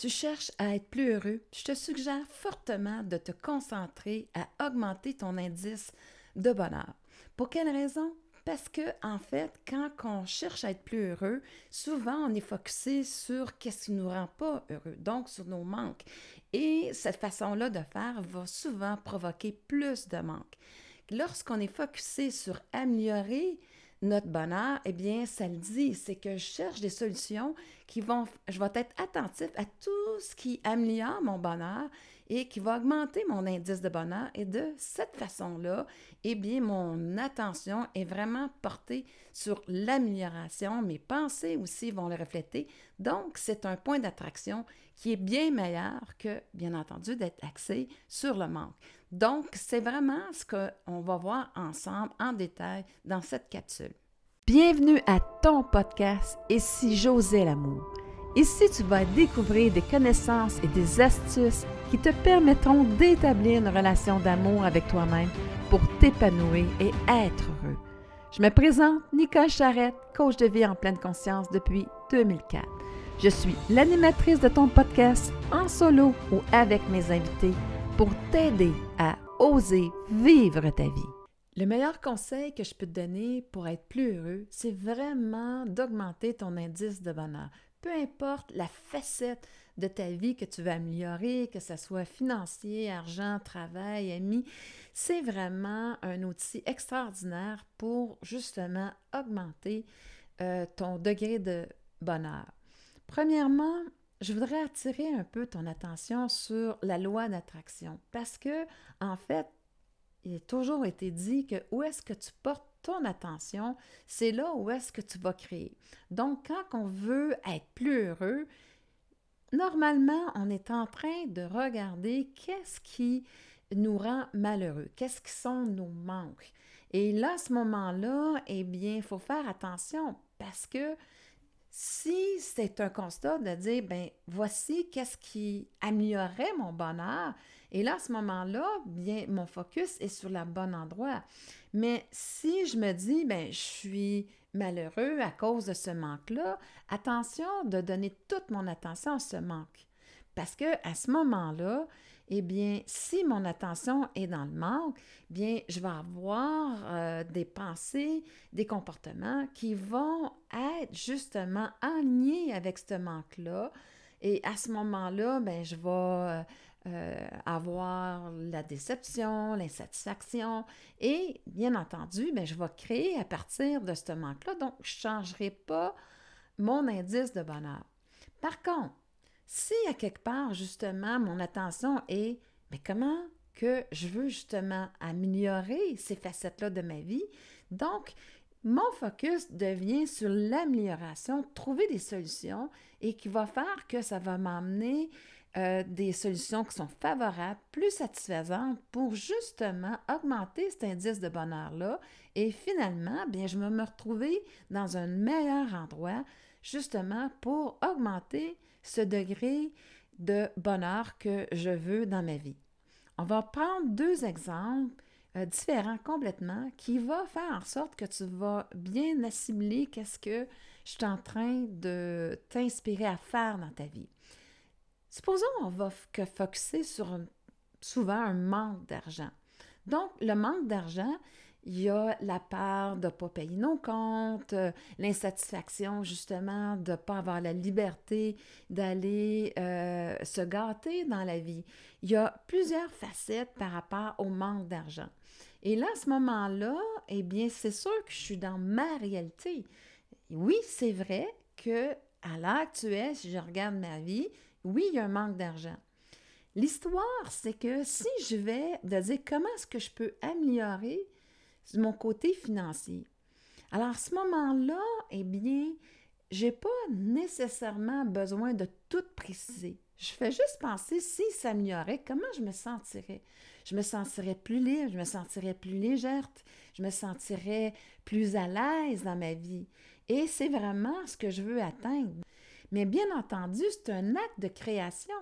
Tu cherches à être plus heureux, je te suggère fortement de te concentrer à augmenter ton indice de bonheur. Pour quelle raison? Parce que, en fait, quand on cherche à être plus heureux, souvent on est focusé sur qu'est-ce qui ne nous rend pas heureux, donc sur nos manques. Et cette façon-là de faire va souvent provoquer plus de manques. Lorsqu'on est focusé sur améliorer notre bonheur, eh bien, ça le dit, c'est que je cherche des solutions je vais être attentif à tout ce qui améliore mon bonheur et qui va augmenter mon indice de bonheur. Et de cette façon-là, eh bien, mon attention est vraiment portée sur l'amélioration. Mes pensées aussi vont le refléter. Donc, c'est un point d'attraction qui est bien meilleur que, bien entendu, d'être axé sur le manque. Donc, c'est vraiment ce qu'on va voir ensemble en détail dans cette capsule. Bienvenue à ton podcast « Et si j'osais l'amour ». Ici, tu vas découvrir des connaissances et des astuces qui te permettront d'établir une relation d'amour avec toi-même pour t'épanouir et être heureux. Je me présente Nicole Charrette, coach de vie en pleine conscience depuis 2004. Je suis l'animatrice de ton podcast en solo ou avec mes invités pour t'aider à oser vivre ta vie. Le meilleur conseil que je peux te donner pour être plus heureux, c'est vraiment d'augmenter ton indice de bonheur. Peu importe la facette de ta vie que tu veux améliorer, que ce soit financier, argent, travail, amis, c'est vraiment un outil extraordinaire pour justement augmenter ton degré de bonheur. Premièrement, je voudrais attirer un peu ton attention sur la loi d'attraction parce que, en fait, il a toujours été dit que où est-ce que tu portes ton attention, c'est là où est-ce que tu vas créer. Donc, quand on veut être plus heureux, normalement, on est en train de regarder qu'est-ce qui nous rend malheureux, qu'est-ce qui sont nos manques. Et là, à ce moment-là, eh bien, il faut faire attention parce que si c'est un constat de dire, ben voici qu'est-ce qui améliorerait mon bonheur, et là, à ce moment-là, bien, mon focus est sur le bon endroit. Mais si je me dis, ben je suis malheureux à cause de ce manque-là, attention de donner toute mon attention à ce manque. Parce que à ce moment-là, eh bien, si mon attention est dans le manque, bien, je vais avoir des pensées, des comportements qui vont être justement alignés avec ce manque-là. Et à ce moment-là, bien, je vais avoir la déception, l'insatisfaction et, bien entendu, bien, je vais créer à partir de ce manque-là. Donc, je ne changerai pas mon indice de bonheur. Par contre, si à quelque part, justement, mon attention est, mais comment que je veux justement améliorer ces facettes-là de ma vie, donc, mon focus devient sur l'amélioration, trouver des solutions et qui va faire que ça va m'emmener des solutions qui sont favorables, plus satisfaisantes pour justement augmenter cet indice de bonheur-là et finalement, bien, je vais me retrouver dans un meilleur endroit justement pour augmenter ce degré de bonheur que je veux dans ma vie. On va prendre deux exemples différents complètement qui vont faire en sorte que tu vas bien assimiler qu'est-ce que je suis en train de t'inspirer à faire dans ta vie. Supposons qu'on va focusser sur souvent un manque d'argent. Donc, le manque d'argent, il y a la peur de ne pas payer nos comptes, l'insatisfaction justement de ne pas avoir la liberté d'aller se gâter dans la vie. Il y a plusieurs facettes par rapport au manque d'argent. Et là, à ce moment-là, eh bien, c'est sûr que je suis dans ma réalité. Oui, c'est vrai que à l'heure actuelle, si je regarde ma vie, oui, il y a un manque d'argent. L'histoire, c'est que si je vais de dire comment est-ce que je peux améliorer mon côté financier. Alors, à ce moment-là, eh bien, je n'ai pas nécessairement besoin de tout préciser. Je fais juste penser si ça améliorait, comment je me sentirais. Je me sentirais plus libre, je me sentirais plus légère, je me sentirais plus à l'aise dans ma vie. Et c'est vraiment ce que je veux atteindre. Mais bien entendu, c'est un acte de création.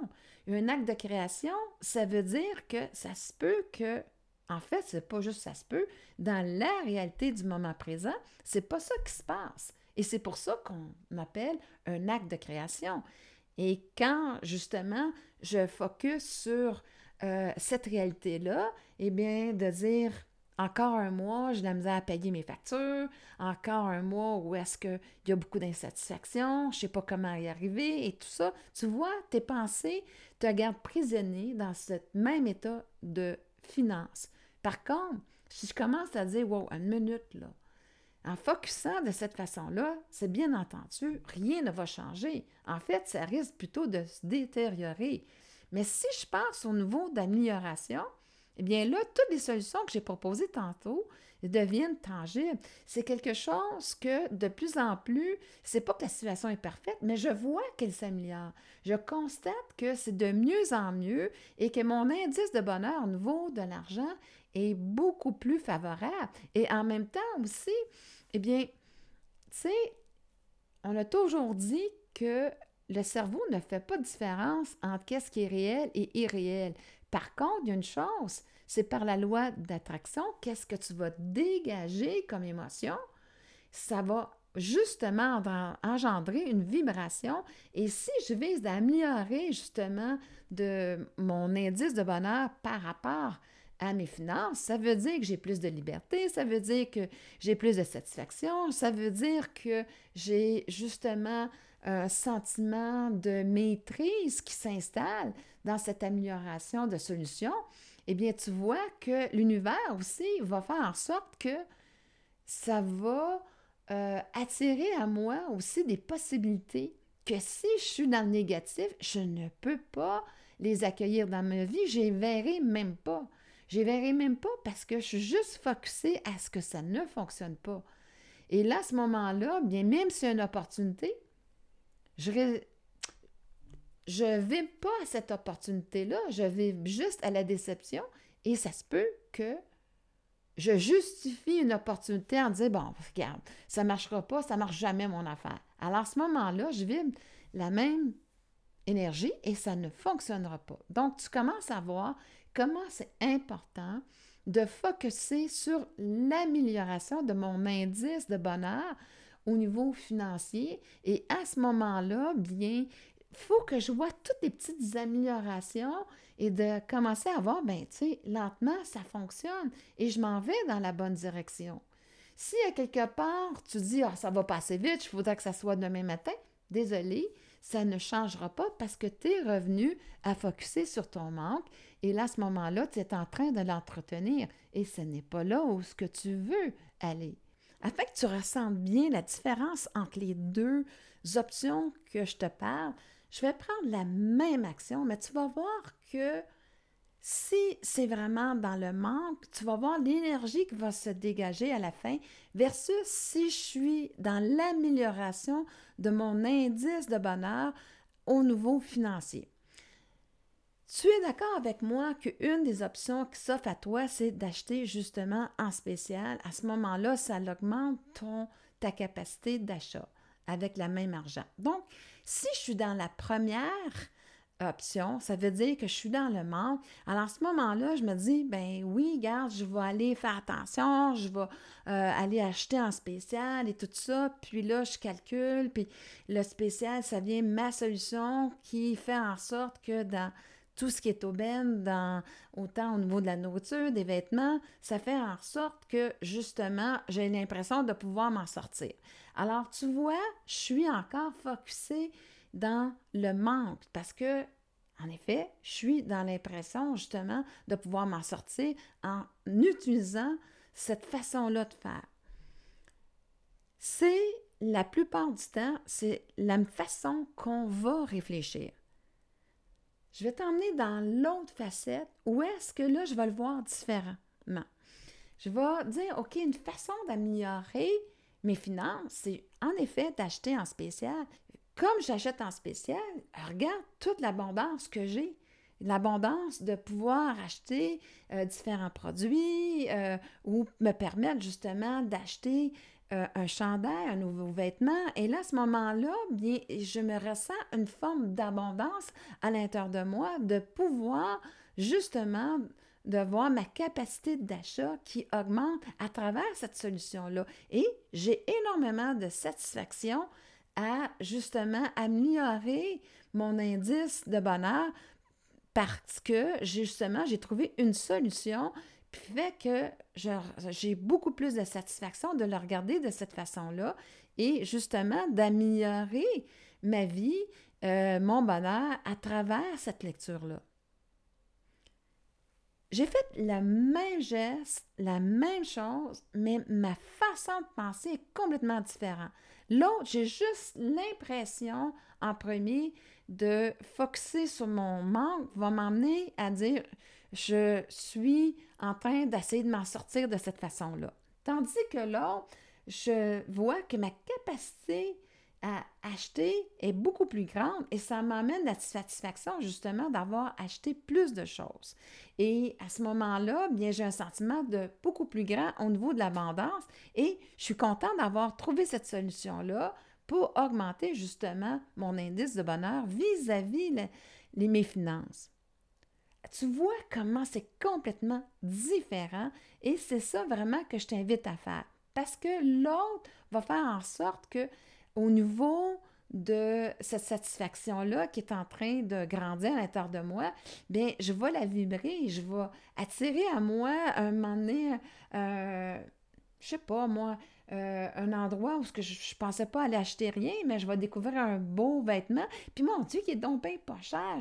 Un acte de création, ça veut dire que ça se peut que, en fait, c'est pas juste ça se peut, dans la réalité du moment présent, c'est pas ça qui se passe. Et c'est pour ça qu'on appelle un acte de création. Et quand, justement, je focus sur cette réalité-là, eh bien, de dire, encore un mois, j'ai de la misère à payer mes factures, encore un mois où est-ce qu'il y a beaucoup d'insatisfaction, je ne sais pas comment y arriver et tout ça. Tu vois, tes pensées te gardent prisonnier dans ce même état de finance. Par contre, si je commence à dire, wow, une minute, là, en focusant de cette façon-là, c'est bien entendu, rien ne va changer. En fait, ça risque plutôt de se détériorer. Mais si je passe au niveau d'amélioration, eh bien là, toutes les solutions que j'ai proposées tantôt deviennent tangibles. C'est quelque chose que de plus en plus, c'est pas que la situation est parfaite, mais je vois qu'elle s'améliore. Je constate que c'est de mieux en mieux et que mon indice de bonheur au niveau de l'argent est beaucoup plus favorable. Et en même temps aussi, eh bien, tu sais, on a toujours dit que le cerveau ne fait pas de différence entre qu'est-ce qui est réel et irréel. Par contre, il y a une chose, c'est par la loi d'attraction, qu'est-ce que tu vas dégager comme émotion, ça va justement engendrer une vibration. Et si je vise à améliorer justement de mon indice de bonheur par rapport à mes finances, ça veut dire que j'ai plus de liberté, ça veut dire que j'ai plus de satisfaction, ça veut dire que j'ai justement un sentiment de maîtrise qui s'installe dans cette amélioration de solution. Eh bien, tu vois que l'univers aussi va faire en sorte que ça va attirer à moi aussi des possibilités que si je suis dans le négatif, je ne peux pas les accueillir dans ma vie, je les verrai même pas. Je les verrai même pas parce que je suis juste focusée à ce que ça ne fonctionne pas. Et là, à ce moment-là, bien, même s'il y a une opportunité, je ne vis pas à cette opportunité-là, je vis juste à la déception et ça se peut que je justifie une opportunité en disant, bon, regarde, ça ne marchera pas, ça ne marche jamais mon affaire. Alors, à ce moment-là, je vibre la même énergie et ça ne fonctionnera pas. Donc, tu commences à voir comment c'est important de focusser sur l'amélioration de mon indice de bonheur au niveau financier. Et à ce moment-là, bien, il faut que je vois toutes les petites améliorations et de commencer à voir, bien, tu sais, lentement, ça fonctionne et je m'en vais dans la bonne direction. Si à quelque part, tu dis, ah, ça va passer vite, il faudra que ça soit demain matin, désolé, ça ne changera pas parce que tu es revenu à focusser sur ton manque et là, à ce moment-là, tu es en train de l'entretenir et ce n'est pas là où ce que tu veux aller. Afin que tu ressentes bien la différence entre les deux options que je te parle, je vais prendre la même action, mais tu vas voir que si c'est vraiment dans le manque, tu vas voir l'énergie qui va se dégager à la fin versus si je suis dans l'amélioration de mon indice de bonheur au niveau financier. Tu es d'accord avec moi qu'une des options qui s'offre à toi, c'est d'acheter justement en spécial. À ce moment-là, ça augmente ta capacité d'achat avec le même argent. Donc, si je suis dans la première option, ça veut dire que je suis dans le manque. Alors, à ce moment-là, je me dis, ben oui, regarde, je vais aller faire attention, je vais aller acheter en spécial et tout ça. Puis là, je calcule, puis le spécial, ça vient ma solution qui fait en sorte que dans tout ce qui est aubaine, autant au niveau de la nourriture, des vêtements, ça fait en sorte que, justement, j'ai l'impression de pouvoir m'en sortir. Alors, tu vois, je suis encore focusée dans le manque parce que, en effet, je suis dans l'impression, justement, de pouvoir m'en sortir en utilisant cette façon-là de faire. C'est, la plupart du temps, c'est la façon qu'on va réfléchir. Je vais t'emmener dans l'autre facette où est-ce que là, je vais le voir différemment. Je vais dire, OK, une façon d'améliorer mes finances, c'est en effet d'acheter en spécial. Comme j'achète en spécial, regarde toute l'abondance que j'ai. L'abondance de pouvoir acheter différents produits ou me permettre justement d'acheter un chandail, un nouveau vêtement. Et là, à ce moment-là, bien, je me ressens une forme d'abondance à l'intérieur de moi, de pouvoir justement de voir ma capacité d'achat qui augmente à travers cette solution-là. Et j'ai énormément de satisfaction à justement améliorer mon indice de bonheur parce que justement, j'ai trouvé une solution puis fait que j'ai beaucoup plus de satisfaction de le regarder de cette façon-là et justement d'améliorer ma vie, mon bonheur à travers cette lecture-là. J'ai fait le même geste, la même chose, mais ma façon de penser est complètement différente. L'autre, j'ai juste l'impression, en premier, de focuser sur mon manque, va m'emmener à dire je suis en train d'essayer de m'en sortir de cette façon-là. Tandis que l'autre, je vois que ma capacité à acheter est beaucoup plus grande et ça m'amène la satisfaction justement d'avoir acheté plus de choses. Et à ce moment-là, bien, j'ai un sentiment de beaucoup plus grand au niveau de l'abondance et je suis contente d'avoir trouvé cette solution-là pour augmenter justement mon indice de bonheur vis-à-vis mes finances. Tu vois comment c'est complètement différent et c'est ça vraiment que je t'invite à faire. Parce que l'autre va faire en sorte que au niveau de cette satisfaction-là qui est en train de grandir à l'intérieur de moi, bien, je vais la vibrer, je vais attirer à moi un moment donné, je sais pas moi, un endroit où je ne pensais pas aller acheter rien, mais je vais découvrir un beau vêtement. Puis mon Dieu, qui est donc bien pas cher.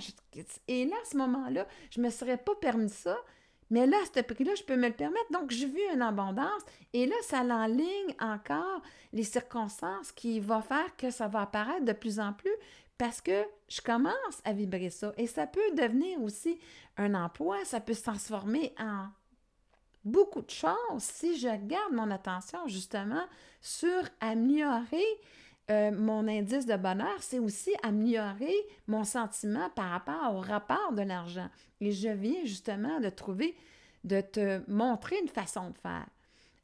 Et là, à ce moment-là, je ne me serais pas permis ça. Mais là, à ce prix-là, je peux me le permettre. Donc, j'ai vu une abondance. Et là, ça l'enligne encore les circonstances qui vont faire que ça va apparaître de plus en plus parce que je commence à vibrer ça. Et ça peut devenir aussi un emploi. Ça peut se transformer en beaucoup de choses si je garde mon attention justement sur améliorer mon indice de bonheur, c'est aussi améliorer mon sentiment par rapport au rapport de l'argent. Et je viens justement de te montrer une façon de faire.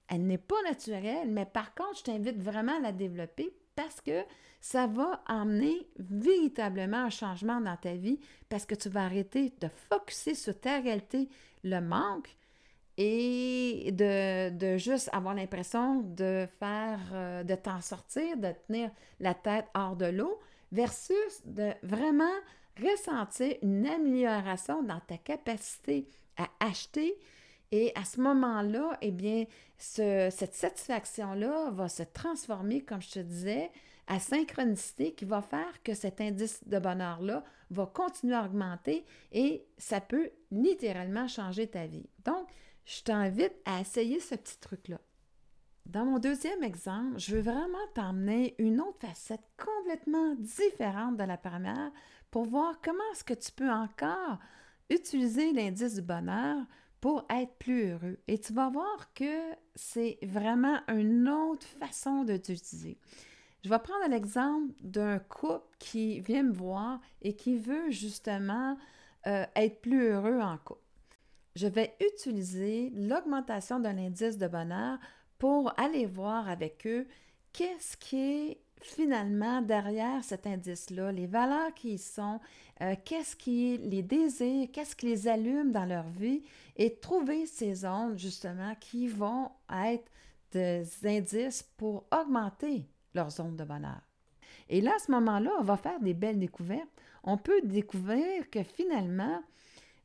Elle n'est pas naturelle, mais par contre, je t'invite vraiment à la développer parce que ça va emmener véritablement un changement dans ta vie parce que tu vas arrêter de focusser sur ta réalité, le manque, et de juste avoir l'impression de t'en sortir, de tenir la tête hors de l'eau, versus de vraiment ressentir une amélioration dans ta capacité à acheter. Et à ce moment-là, eh bien, cette satisfaction-là va se transformer, comme je te disais, à synchronicité qui va faire que cet indice de bonheur-là va continuer à augmenter et ça peut littéralement changer ta vie. Donc, je t'invite à essayer ce petit truc-là. Dans mon deuxième exemple, je veux vraiment t'emmener une autre facette complètement différente de la première pour voir comment est-ce que tu peux encore utiliser l'indice du bonheur pour être plus heureux. Et tu vas voir que c'est vraiment une autre façon de t'utiliser. Je vais prendre l'exemple d'un couple qui vient me voir et qui veut justement être plus heureux en couple. Je vais utiliser l'augmentation de l'indice de bonheur pour aller voir avec eux qu'est-ce qui est finalement derrière cet indice-là, les valeurs qui y sont, qu'est-ce qui les désire, qu'est-ce qui les allume dans leur vie et trouver ces ondes justement qui vont être des indices pour augmenter leurs ondes de bonheur. Et là, à ce moment-là, on va faire des belles découvertes. On peut découvrir que finalement,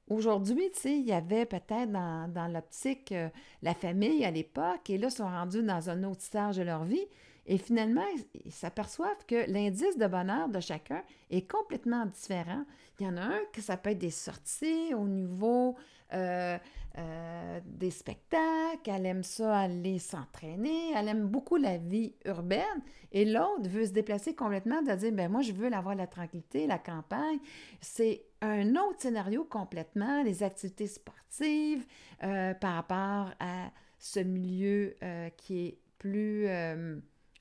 aujourd'hui, tu sais, il y avait peut-être dans l'optique la famille à l'époque, et là, ils sont rendus dans un autre stage de leur vie. Et finalement, ils s'aperçoivent que l'indice de bonheur de chacun est complètement différent. Il y en a un que ça peut être des sorties au niveau des spectacles, elle aime ça aller s'entraîner, elle aime beaucoup la vie urbaine, et l'autre veut se déplacer complètement, de dire, ben moi, je veux avoir la tranquillité, la campagne. C'est un autre scénario complètement, les activités sportives par rapport à ce milieu qui est plus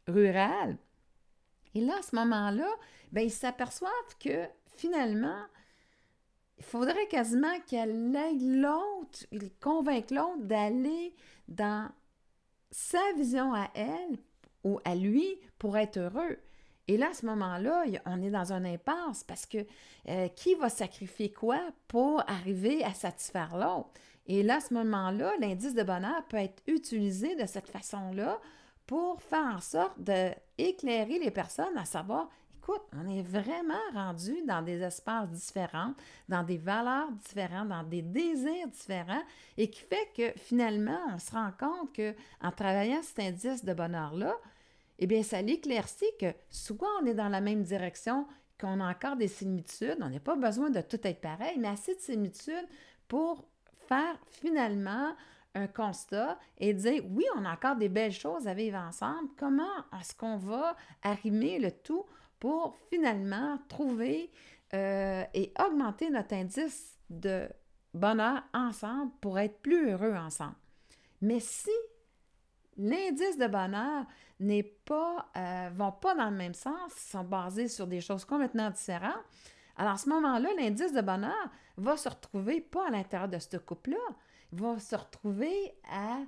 rural. Et là, à ce moment-là, ben, ils s'aperçoivent que finalement, il faudrait quasiment qu'elle aide l'autre, il convainque l'autre d'aller dans sa vision à elle ou à lui pour être heureux. Et là, à ce moment-là, on est dans un impasse parce que qui va sacrifier quoi pour arriver à satisfaire l'autre? Et là, à ce moment-là, l'indice de bonheur peut être utilisé de cette façon-là pour faire en sorte d'éclairer les personnes à savoir, écoute, on est vraiment rendu dans des espaces différents, dans des valeurs différentes, dans des désirs différents, et qui fait que finalement, on se rend compte qu'en travaillant cet indice de bonheur-là, eh bien, ça l'éclaircit que soit on est dans la même direction, qu'on a encore des similitudes, on n'a pas besoin de tout être pareil, mais assez de similitudes pour faire finalement un constat et dire, oui, on a encore des belles choses à vivre ensemble. Comment est-ce qu'on va arrimer le tout pour finalement trouver et augmenter notre indice de bonheur ensemble pour être plus heureux ensemble? Mais si l'indice de bonheur n'est pas, vont pas dans le même sens, sont basés sur des choses complètement différentes, alors à ce moment-là, l'indice de bonheur va se retrouver pas à l'intérieur de ce couple-là, va se retrouver à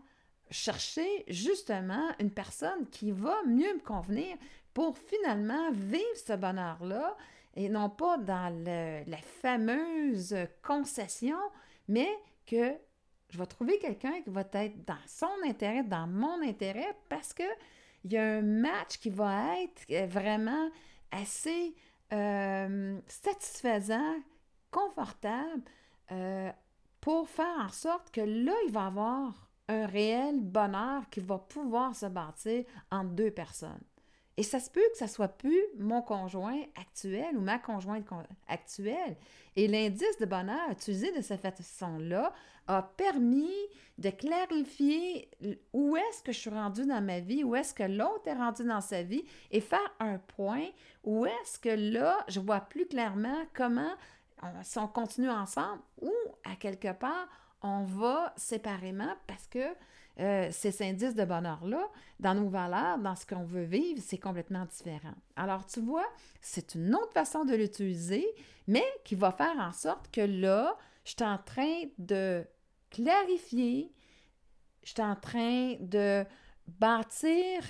chercher justement une personne qui va mieux me convenir pour finalement vivre ce bonheur-là et non pas dans la fameuse concession, mais que je vais trouver quelqu'un qui va être dans son intérêt, dans mon intérêt, parce qu'il y a un match qui va être vraiment assez satisfaisant, confortable, pour faire en sorte que là, il va y avoir un réel bonheur qui va pouvoir se bâtir entre deux personnes. Et ça se peut que ça ne soit plus mon conjoint actuel ou ma conjointe actuelle. Et l'indice de bonheur utilisé de cette façon-là a permis de clarifier où est-ce que je suis rendue dans ma vie, où est-ce que l'autre est rendu dans sa vie et faire un point où est-ce que là, je vois plus clairement comment, si on continue ensemble ou à quelque part, on va séparément parce que ces indices de bonheur-là, dans nos valeurs, dans ce qu'on veut vivre, c'est complètement différent. Alors, tu vois, c'est une autre façon de l'utiliser, mais qui va faire en sorte que là, je suis en train de clarifier, je suis en train de bâtir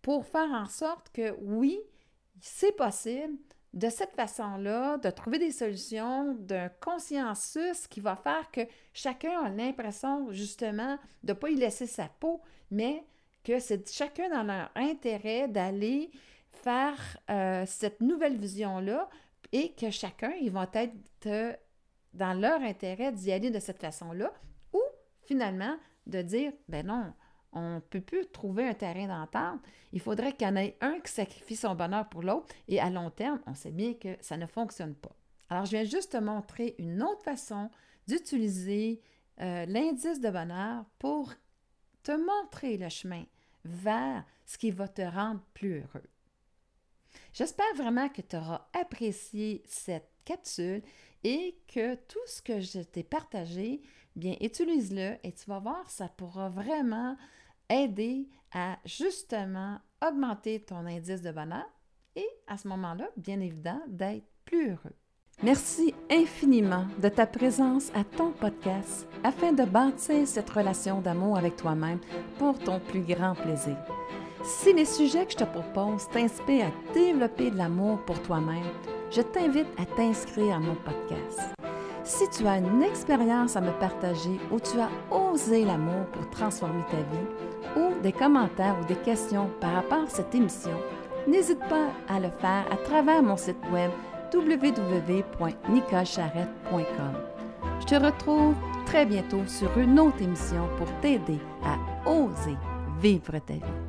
pour faire en sorte que, oui, c'est possible, de cette façon-là, de trouver des solutions, d'un consensus qui va faire que chacun a l'impression, justement, de ne pas y laisser sa peau, mais que c'est chacun dans leur intérêt d'aller faire cette nouvelle vision-là et que chacun, ils vont être dans leur intérêt d'y aller de cette façon-là ou, finalement, de dire, ben non, on ne peut plus trouver un terrain d'entente. Il faudrait qu'il y en ait un qui sacrifie son bonheur pour l'autre et à long terme, on sait bien que ça ne fonctionne pas. Alors, je viens juste te montrer une autre façon d'utiliser l'indice de bonheur pour te montrer le chemin vers ce qui va te rendre plus heureux. J'espère vraiment que tu auras apprécié cette capsule et que tout ce que je t'ai partagé, bien, utilise-le et tu vas voir, ça pourra vraiment aider à justement augmenter ton indice de bonheur et à ce moment-là, bien évidemment, d'être plus heureux. Merci infiniment de ta présence à ton podcast afin de bâtir cette relation d'amour avec toi-même pour ton plus grand plaisir. Si les sujets que je te propose t'inspirent à développer de l'amour pour toi-même, je t'invite à t'inscrire à mon podcast. Si tu as une expérience à me partager où tu as osé l'amour pour transformer ta vie, ou des commentaires ou des questions par rapport à cette émission, n'hésite pas à le faire à travers mon site web www.nicolecharrette.com. Je te retrouve très bientôt sur une autre émission pour t'aider à oser vivre ta vie.